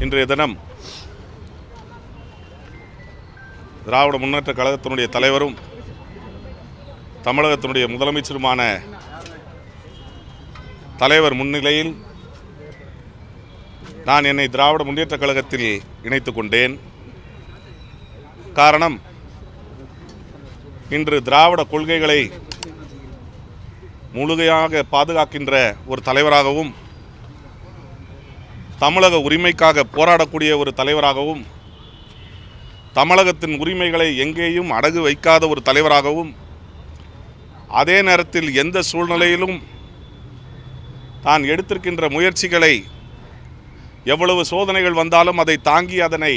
இன்றைய தினம் திராவிட முன்னேற்ற கழகத்தினுடைய தலைவரும் தமிழகத்தினுடைய முதலமைச்சருமான தலைவர் முன்னிலையில் நான் என்னை திராவிட முன்னேற்ற கழகத்தில் இணைத்துக் கொண்டேன். காரணம், இன்று திராவிட கொள்கைகளை முழுமையாக பாதுகாக்கின்ற ஒரு தலைவராகவும் தமிழக உரிமைக்காக போராடக்கூடிய ஒரு தலைவராகவும் தமிழகத்தின் உரிமைகளை எங்கேயும் அடகு வைக்காத ஒரு தலைவராகவும் அதே நேரத்தில் எந்த சூழ்நிலையிலும் தான் எடுத்திருக்கின்ற முயற்சிகளை எவ்வளவு சோதனைகள் வந்தாலும் அதை தாங்கி அதனை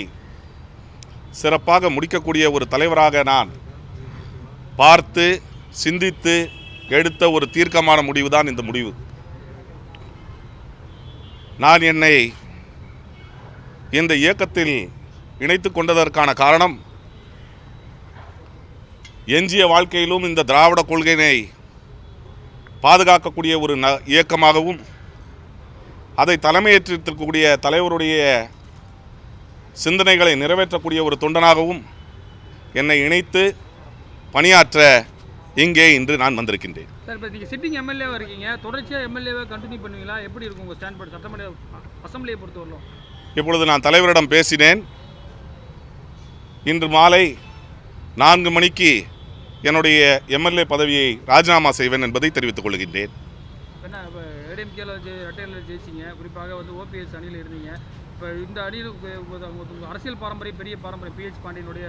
சிறப்பாக முடிக்கக்கூடிய ஒரு தலைவராக நான் பார்த்து சிந்தித்து எடுத்த ஒரு தீர்க்கமான முடிவு தான் இந்த முடிவு. நான் என்னை இந்த இயக்கத்தில் இணைத்துக் கொண்டதற்கான காரணம், எஞ்சிய வாழ்க்கையிலும் இந்த திராவிட கொள்கையினை பாதுகாக்கக்கூடிய ஒரு இயக்கமாகவும் அதை தலைமையேற்றிருக்கக்கூடிய தலைவருடைய சிந்தனைகளை நிறைவேற்றக்கூடிய ஒரு தொண்டனாகவும் என்னை இணைத்து பணியாற்ற இங்கே இன்று நான் வந்திருக்கின்றேன். சார், இப்போ நீங்கள் சிட்டிங் எம்எல்ஏவாக இருக்கீங்க, தொடர்ச்சியாக எம்எல்ஏவை கண்டினியூ பண்ணுவீங்களா? எப்படி இருக்கும் உங்கள் ஸ்டாண்ட் சட்டமன்ற அசம்பிளியை பொறுத்தவரைக்கும்? இப்பொழுது நான் தலைவரிடம் பேசினேன். இன்று மாலை 4 மணிக்கு என்னுடைய எம்எல்ஏ பதவியை ராஜினாமா செய்வேன் என்பதை தெரிவித்துக் கொள்கின்றேன். என்ன, இப்போ ஏடிஎம்கேல ரெட்டையில் ஜெயிச்சிங்க, குறிப்பாக ஓபிஎஸ் அணியில் இருந்தீங்க. இப்போ இந்த அணியில் அரசியல் பாரம்பரியம், பெரிய பாரம்பரியம் பிஹெச் பாண்டியனுடைய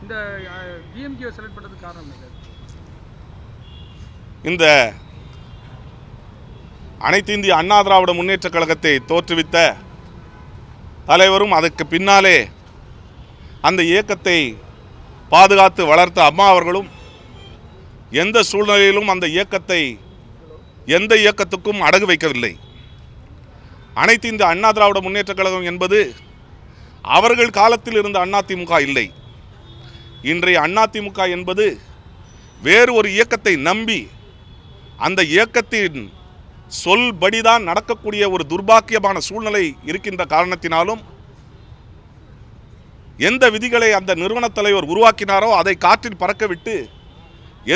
இந்த டிஎம்கேவை செலக்ட் பண்ணுறதுக்கு காரணம் என்ன? இந்த அனைத்து இந்திய அண்ணா திராவிட முன்னேற்ற கழகத்தை தோற்றுவித்த தலைவரும் அதற்கு பின்னாலே அந்த இயக்கத்தை பாதுகாத்து வளர்த்த அம்மா அவர்களும் எந்த சூழ்நிலையிலும் அந்த இயக்கத்தை எந்த இயக்கத்துக்கும் அடகு வைக்கவில்லை. அனைத்து இந்திய அண்ணா திராவிட முன்னேற்ற கழகம் என்பது அவர்கள் காலத்தில் இருந்த அதிமுக இல்லை. இன்றைய அதிமுக என்பது வேறு ஒரு இயக்கத்தை நம்பி அந்த இயக்கத்தின் சொல்படிதான் நடக்கக்கூடிய ஒரு துர்பாக்கியமான சூழ்நிலை இருக்கின்ற காரணத்தினாலும் எந்த விதிகளை அந்த நிறுவன தலைவர் உருவாக்கினாரோ அதை காற்றில் பறக்கவிட்டு,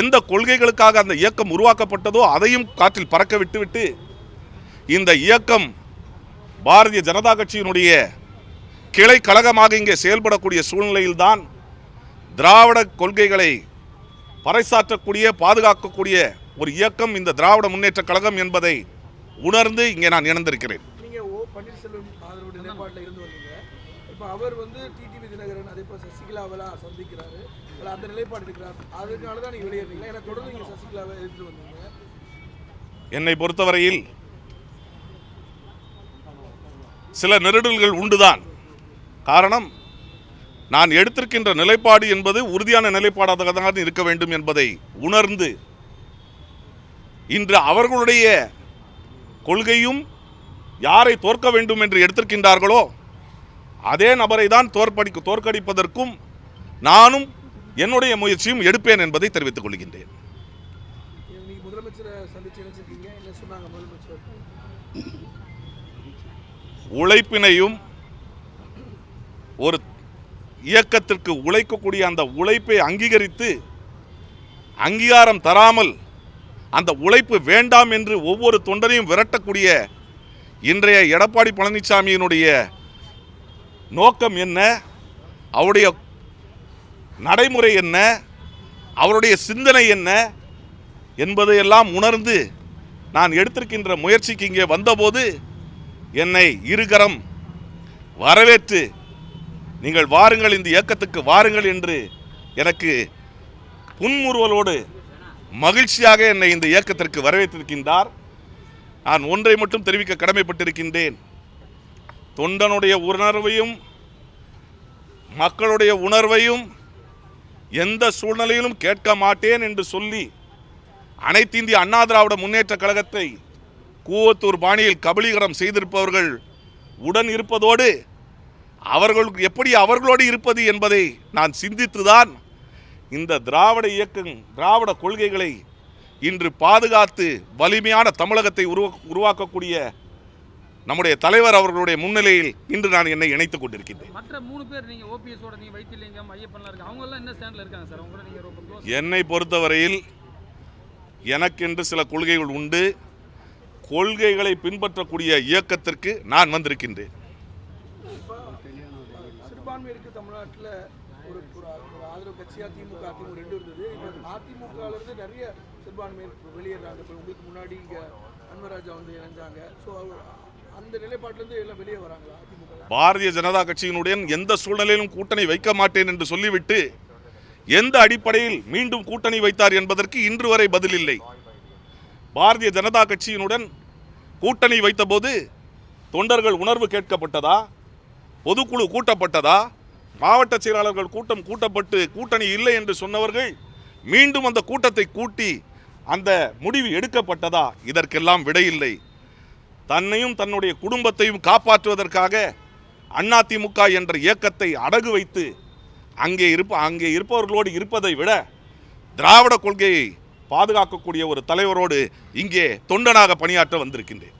எந்த கொள்கைகளுக்காக அந்த இயக்கம் உருவாக்கப்பட்டதோ அதையும் காற்றில் பறக்க விட்டுவிட்டு இந்த இயக்கம் பாரதிய ஜனதா கட்சியினுடைய கிளை கழகமாக இங்கே செயல்படக்கூடிய சூழ்நிலையில்தான் திராவிட கொள்கைகளை பறைசாற்றக்கூடிய பாதுகாக்கக்கூடிய ஒரு இயக்கம் இந்த திராவிட முன்னேற்ற கழகம் என்பதை உணர்ந்து இங்கே நான் இணைந்திருக்கிறேன். நீங்க ஓ பன்னீர்செல்வம் அவருடைய நிலைப்பாட்டில் இருந்து வந்தீங்க. இப்போ அவர் டிடிவி தினகரன் அதே போல் சசிகலாவெல்லாம் சந்திக்கிறாரு, அந்த நிலைப்பாடு இருக்கிறார். அதனால தான் நீங்கள் வெளியேறீங்களா? ஏன்னா தொடர்ந்து நீங்கள் சசிகலாவை எதிர்த்து வந்தீங்க. என்னை பொறுத்தவரையில் சில நெருடல்கள் உண்டுதான். காரணம், நான் எடுத்திருக்கின்ற நிலைப்பாடு என்பது உறுதியான நிலைப்பாடாக தான் இருக்க வேண்டும் என்பதை உணர்ந்து இன்று அவர்களுடைய கொள்கையும் யாரை தோற்க வேண்டும் என்று எடுத்திருக்கின்றார்களோ அதே நபரை தான் தோற்கடிப்பதற்கும் நானும் என்னுடைய முயற்சியும் எடுப்பேன் என்பதை தெரிவித்துக் கொள்கின்றேன். உழைப்பினையும் ஒரு இயக்கத்திற்கு உழைக்கக்கூடிய அந்த உழைப்பை அங்கீகரித்து அங்கீகாரம் தராமல் அந்த உழைப்பு வேண்டாம் என்று ஒவ்வொரு தொண்டரையும் விரட்டக்கூடிய இன்றைய எடப்பாடி பழனிசாமியினுடைய நோக்கம் என்ன, அவருடைய நடைமுறை என்ன, அவருடைய சிந்தனை என்ன என்பதையெல்லாம் உணர்ந்து நான் எடுத்திருக்கின்ற முயற்சிக்கு இங்கே வந்தபோது என்னை இருகரம் வரவேற்று நீங்கள் வாருங்கள், இந்த இயக்கத்துக்கு வாருங்கள் என்று எனக்கு புன்முறுவலோடு மகிழ்ச்சியாக என்னை இந்த இயக்கத்திற்கு வரவேற்றிருக்கின்றார். நான் ஒன்றை மட்டும் தெரிவிக்க கடமைப்பட்டிருக்கின்றேன். தொண்டனுடைய உணர்வையும் மக்களுடைய உணர்வையும் எந்த சூழ்நிலையிலும் கேட்க மாட்டேன் என்று சொல்லி அனைத்து இந்திய அண்ணா திராவிட முன்னேற்ற கழகத்தை கூவத்தூர் பாணியில் கபலீகரம் செய்திருப்பவர்கள் உடன் இருப்பதோடு அவர்களுக்கு எப்படி அவர்களோடு இருப்பது என்பதை நான் சிந்தித்துதான் இந்த திராவிட இயக்கம் திராவிட கொள்கைகளை இன்று பாதுகாத்து வலிமையான தமிழகத்தை உருவாக்கக்கூடிய நம்முடைய தலைவர் அவர்களுடைய முன்னிலையில் இன்று நான் என்னை இணைத்துக் கொண்டிருக்கின்றேன். மற்ற 3 பேர் நீங்க ஓபிஎஸோட நீங்க வைத்திலிங்கம் ஐயப்பன்லாம் இருக்காங்க, அவங்க எல்லாம் என்ன ஸ்டாண்ட்ல இருக்காங்க சார்? அவங்க நீங்க ரொம்ப க்ளோஸ். என்னை பொறுத்தவரையில் எனக்கென்று சில கொள்கைகள் உண்டு. கொள்கைகளை பின்பற்றக்கூடிய இயக்கத்திற்கு நான் வந்திருக்கின்றேன். சிறுபான்மையிற்கு தமிழ்நாட்டில் ஒரு ஆதரவு கட்சியாக திமுக அதிமுக 2 இருந்தது. இப்போ அதிமுகவிலிருந்து நிறைய சிறுபான்மையினர் வெளியேறாங்க. இப்போ உங்களுக்கு முன்னாடி இங்கே அன்வராஜா வந்து இணைஞ்சாங்க. ஸோ அந்த நிலைப்பாட்டிலேருந்து எல்லாம் வெளியே வராங்களா அதிமுக? பாரதிய ஜனதா கட்சியினுடன் எந்த சூழ்நிலையிலும் கூட்டணி வைக்க மாட்டேன் என்று சொல்லிவிட்டு எந்த அடிப்படையில் மீண்டும் கூட்டணி வைத்தார் என்பதற்கு இன்று வரை பதில் இல்லை. பாரதிய ஜனதா கட்சியினுடன் கூட்டணி வைத்தபோது தொண்டர்கள் உணர்வு கேட்கப்பட்டதா? பொதுக்குழு கூட்டப்பட்டதா? மாவட்ட செயலாளர்கள் கூட்டம் கூட்டப்பட்டு கூட்டணி இல்லை என்று சொன்னவர்கள் மீண்டும் அந்த கூட்டத்தை கூட்டி அந்த முடிவு எடுக்கப்பட்டதா? இதற்கெல்லாம் விடையில்லை. தன்னையும் தன்னுடைய குடும்பத்தையும் காப்பாற்றுவதற்காக அதிமுக என்ற இயக்கத்தை அடகு வைத்து அங்கே இருப்பவர்களோடு இருப்பதை விட திராவிட கொள்கையை பாதுகாக்கக்கூடிய ஒரு தலைவரோடு இங்கே தொண்டனாக பணியாற்ற வந்திருக்கின்றேன்.